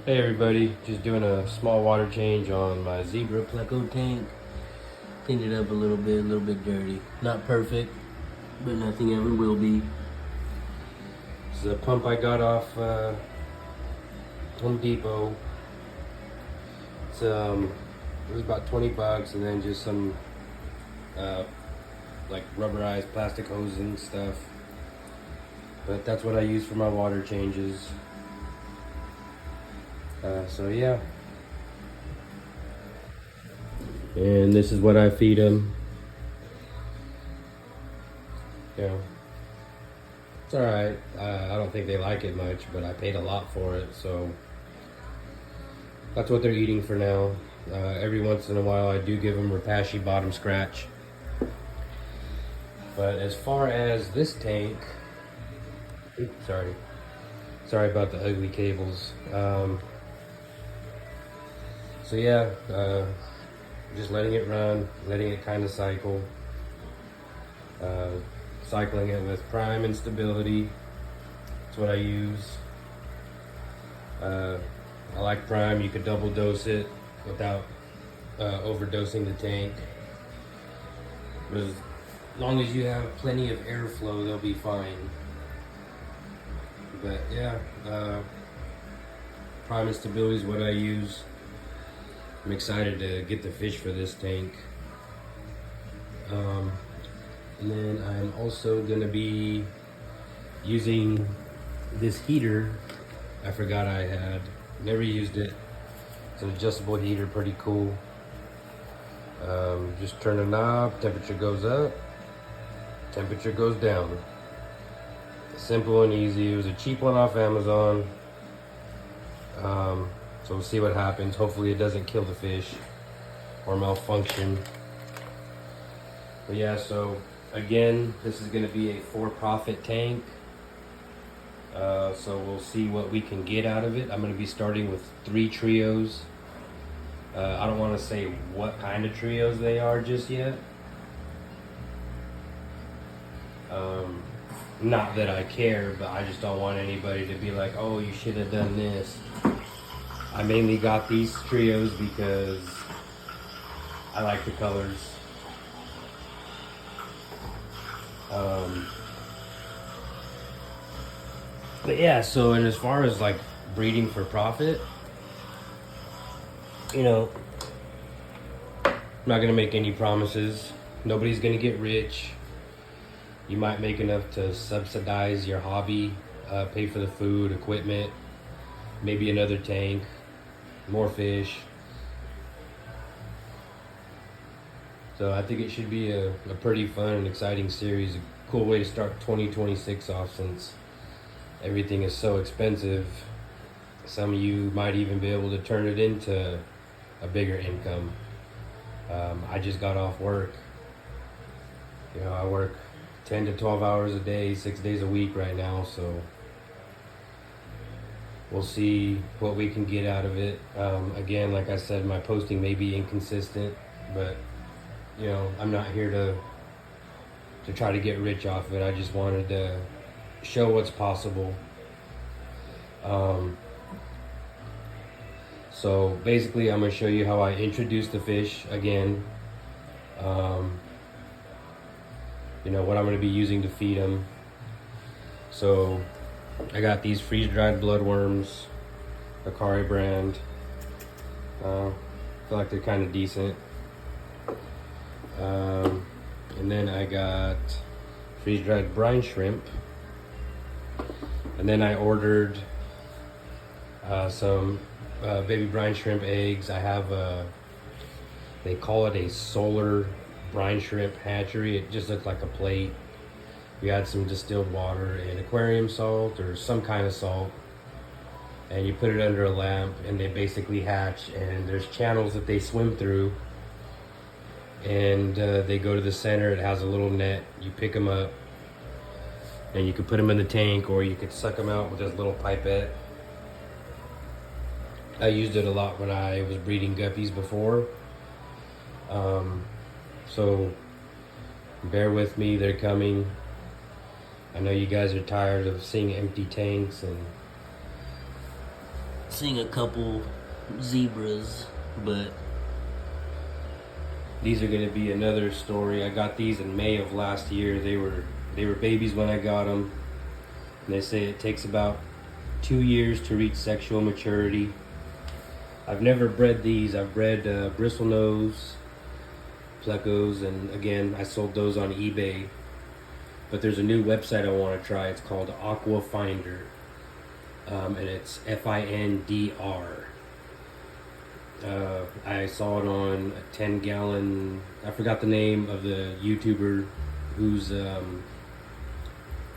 Hey everybody, just doing a small water change on my Zebra Pleco tank. Cleaned it up a little bit dirty. Not perfect, but nothing ever will be. This is a pump I got off Home Depot. It's it was about 20 bucks, and then just some uh, like rubberized plastic hose and stuff. But that's what I use for my water changes. So yeah. And this is what I feed them. Yeah. It's alright. I don't think they like it much, but I paid a lot for it, so that's what they're eating for now. Every once in a while I do give them Repashy bottom scratch. But as far as this tank, oops, sorry about the ugly cables. So yeah, just letting it run, letting it kind of cycle. Cycling it with prime and stability. That's what I use. I like prime. You could double dose it without overdosing the tank. But as long as you have plenty of airflow, they'll be fine. But yeah, prime and stability is what I use. I'm excited to get the fish for this tank. And then I'm also gonna be using this heater. I forgot I had, never used it. It's an adjustable heater, pretty cool. Just turn the knob, temperature goes up, temperature goes down. Simple and easy. It was a cheap one off Amazon. So we'll see what happens. Hopefully it doesn't kill the fish or malfunction. But yeah, so again, this is going to be a for-profit tank. So we'll see what we can get out of it. I'm going to be starting with 3 trios. I don't want to say what kind of trios they are just yet. Not that I care, but I just don't want anybody to be like, oh, you should have done this. I mainly got these trios because I like the colors. But yeah, so and as far as like breeding for profit, you know, I'm not gonna make any promises. Nobody's gonna get rich. You might make enough to subsidize your hobby, pay for the food, equipment, maybe another tank, more fish. So I think it should be a pretty fun and exciting series. A cool way to start 2026 off, since everything is so expensive. Some of you might even be able to turn it into a bigger income. I just got off work. You know, I work 10 to 12 hours a day, 6 days a week right now, so we'll see what we can get out of it. Again, like I said, my posting may be inconsistent, but you know, I'm not here to try to get rich off of it. I just wanted to show what's possible. So basically I'm going to show you how I introduce the fish again. You know, what I'm going to be using to feed them. So I got these freeze-dried bloodworms, Akari brand. Feel like they're kind of decent. And then I got freeze-dried brine shrimp. And then I ordered some baby brine shrimp eggs. I have they call it a solar brine shrimp hatchery. It just looks like a plate. We add some distilled water and aquarium salt or some kind of salt, and you put it under a lamp and they basically hatch, and there's channels that they swim through, and they go to the center. It has a little net. You pick them up and you can put them in the tank, or you could suck them out with this little pipette. I used it a lot when I was breeding guppies before. So bear with me, they're coming. I know you guys are tired of seeing empty tanks, and seeing a couple zebras, but these are going to be another story. I got these in May of last year. They were babies when I got them. And they say it takes about 2 years to reach sexual maturity. I've never bred these. I've bred bristlenose, plecos, and again, I sold those on eBay. But there's a new website I want to try. It's called Aqua Finder, and it's FINDR. I saw it on a 10-gallon. I forgot the name of the YouTuber whose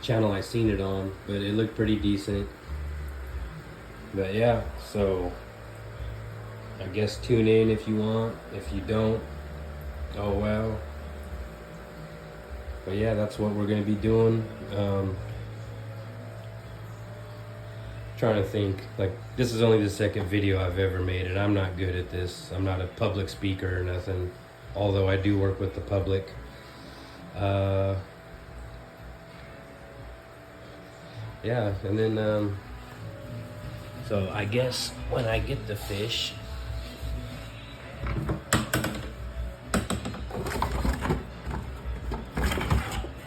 channel I seen it on, but it looked pretty decent. But yeah, so I guess tune in if you want. If you don't, oh well. But yeah, that's what we're gonna be doing. Trying to think, like, this is only the second video I've ever made, and I'm not good at this. I'm not a public speaker or nothing, although I do work with the public. Yeah, and then so I guess when I get the fish,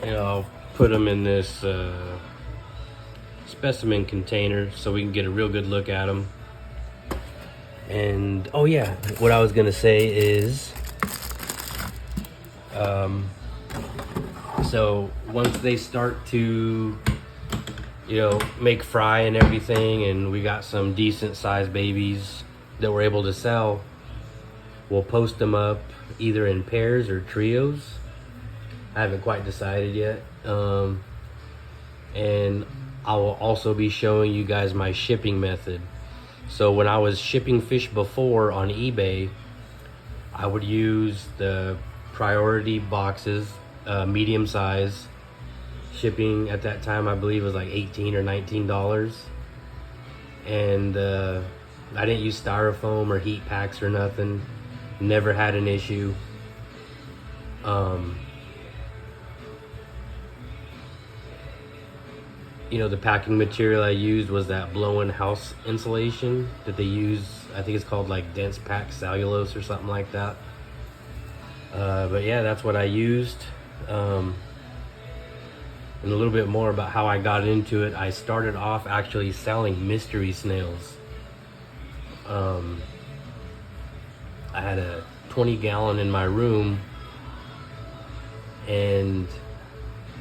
I'll put them in this specimen container so we can get a real good look at them. And oh yeah, what I was gonna say is so once they start to make fry and everything, and we got some decent sized babies that we're able to sell, we'll post them up either in pairs or trios. I haven't quite decided yet. And I will also be showing you guys my shipping method. So when I was shipping fish before on eBay, I would use the priority boxes, medium size. Shipping at that time, I believe, was like $18 or $19. And I didn't use styrofoam or heat packs or nothing. Never had an issue. The packing material I used was that blow-in house insulation that they use. I think it's called like dense pack cellulose or something like that. But yeah, that's what I used. And a little bit more about how I got into it. I started off actually selling mystery snails. I had a 20-gallon in my room, and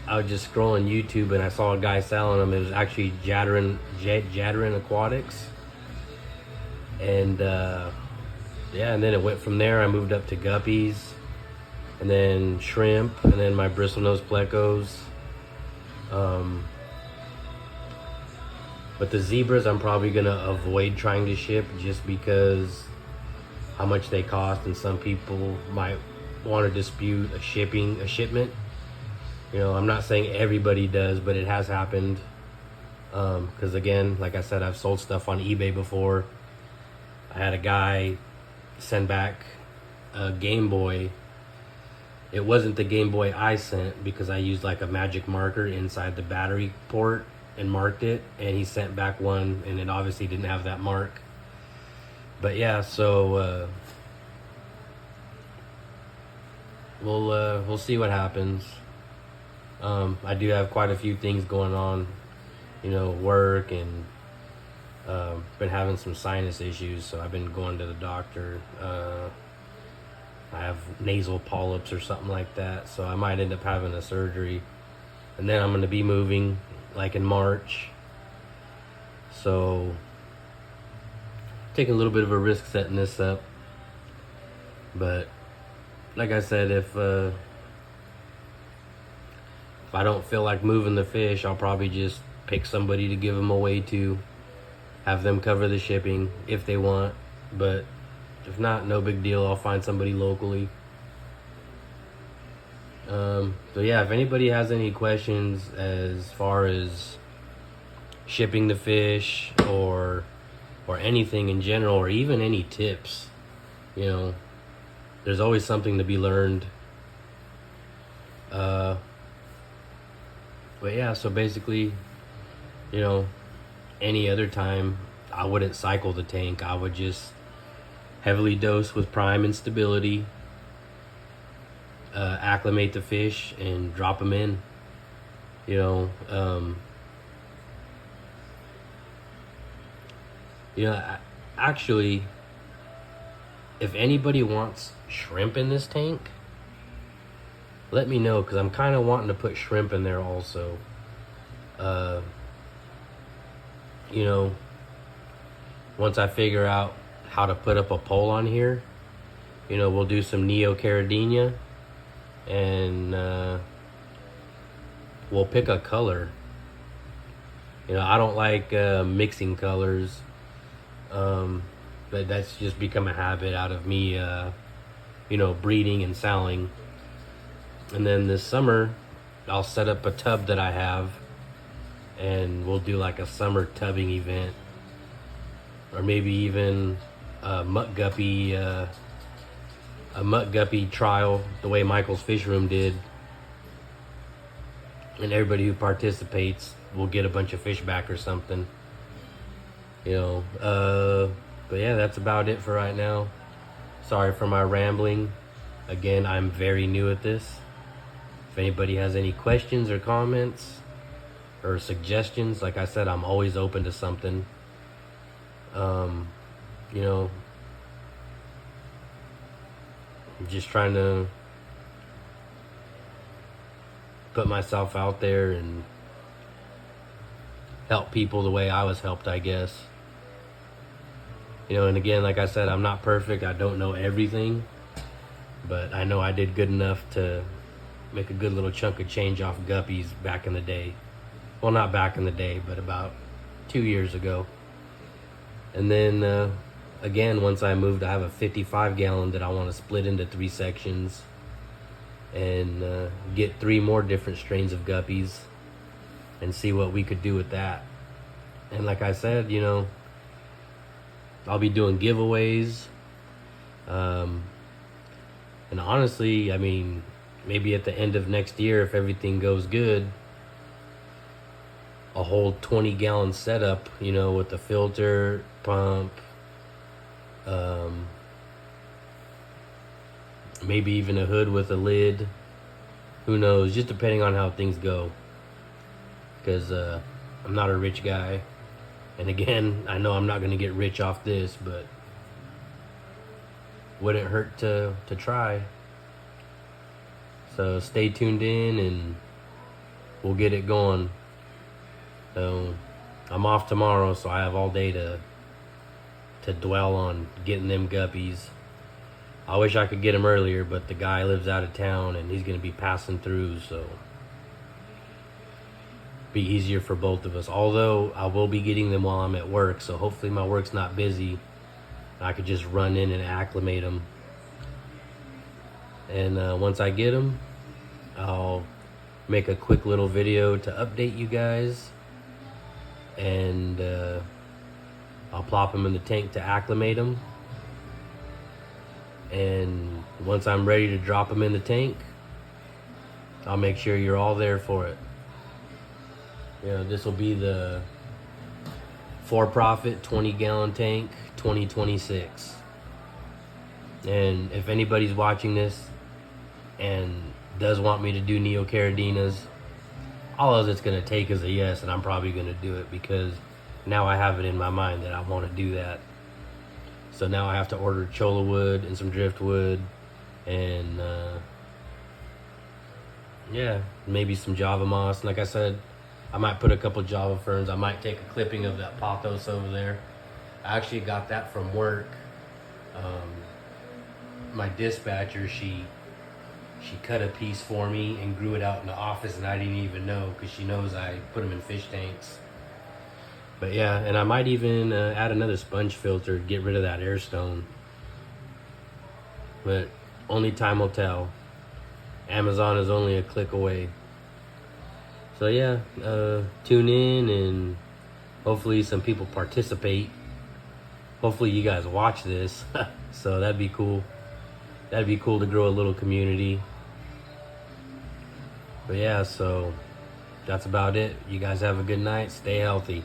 I was just scrolling YouTube and I saw a guy selling them. It was actually Jadrin Aquatics. And yeah, and then it went from there. I moved up to guppies, and then shrimp, and then my bristlenose plecos. But the zebras I'm probably gonna avoid trying to ship, just because how much they cost, and some people might want to dispute a shipment. I'm not saying everybody does, but it has happened. Because again, like I said, I've sold stuff on eBay before. I had a guy send back a Game Boy. It wasn't the Game Boy I sent, because I used like a magic marker inside the battery port and marked it, and he sent back one and it obviously didn't have that mark. But yeah, so we'll see what happens. I do have quite a few things going on, work, and been having some sinus issues, so I've been going to the doctor. I have nasal polyps or something like that, so I might end up having a surgery. And then I'm going to be moving like in March, so taking a little bit of a risk setting this up. But like I said, if I don't feel like moving the fish, I'll probably just pick somebody to give them away to, have them cover the shipping if they want. But if not, no big deal. I'll find somebody locally. So yeah, if anybody has any questions as far as shipping the fish or anything in general, or even any tips, there's always something to be learned. But yeah, so basically, any other time, I wouldn't cycle the tank. I would just heavily dose with prime and stability, acclimate the fish, and drop them in. You know, actually, if anybody wants shrimp in this tank, let me know, because I'm kind of wanting to put shrimp in there also. You know, once I figure out how to put up a pole on here, you know, we'll do some neocaridina, and we'll pick a color. You know, I don't like mixing colors, but that's just become a habit out of me, you know, breeding and selling. And then this summer, I'll set up a tub that I have, and we'll do like a summer tubbing event, or maybe even a muck guppy trial, the way Michael's Fish Room did. And everybody who participates will get a bunch of fish back or something. You know, but yeah, that's about it for right now. Sorry for my rambling. Again, I'm very new at this. If anybody has any questions or comments or suggestions, like I said, I'm always open to something. You know, I'm just trying to put myself out there and help people the way I was helped, I guess. You know, and again, like I said, I'm not perfect. I don't know everything, but I know I did good enough to make a good little chunk of change off guppies back in the day. Well, not back in the day, but about 2 years ago. And then, again, once I moved, I have a 55-gallon that I want to split into 3 sections and get 3 more different strains of guppies and see what we could do with that. And like I said, you know, I'll be doing giveaways. And honestly, I mean, maybe at the end of next year, if everything goes good, a whole 20-gallon setup, you know, with the filter, pump, maybe even a hood with a lid. Who knows? Just depending on how things go. Because I'm not a rich guy. And again, I know I'm not going to get rich off this, but wouldn't hurt to try. So stay tuned in and we'll get it going. So I'm off tomorrow, so I have all day to dwell on getting them guppies. I wish I could get them earlier, but the guy lives out of town and he's going to be passing through, so be easier for both of us. Although I will be getting them while I'm at work, so hopefully my work's not busy. I could just run in and acclimate them. And once I get them, I'll make a quick little video to update you guys. And I'll plop them in the tank to acclimate them. And once I'm ready to drop them in the tank, I'll make sure you're all there for it. You know, this will be the for-profit 20-gallon tank 2026. And if anybody's watching this and does want me to do neocaridinas, all it's going to take is a yes, and I'm probably going to do it, because now I have it in my mind that I want to do that. So now I have to order cholla wood and some driftwood, and yeah, maybe some Java moss. Like I said, I might put a couple Java ferns. I might take a clipping of that pothos over there. I actually got that from work. My dispatcher, she cut a piece for me and grew it out in the office, and I didn't even know, because she knows I put them in fish tanks. But yeah, and I might even add another sponge filter to get rid of that air stone. But only time will tell. Amazon is only a click away. So yeah, tune in, and hopefully some people participate. Hopefully you guys watch this. So that'd be cool. That'd be cool to grow a little community. But yeah, so that's about it. You guys have a good night. Stay healthy.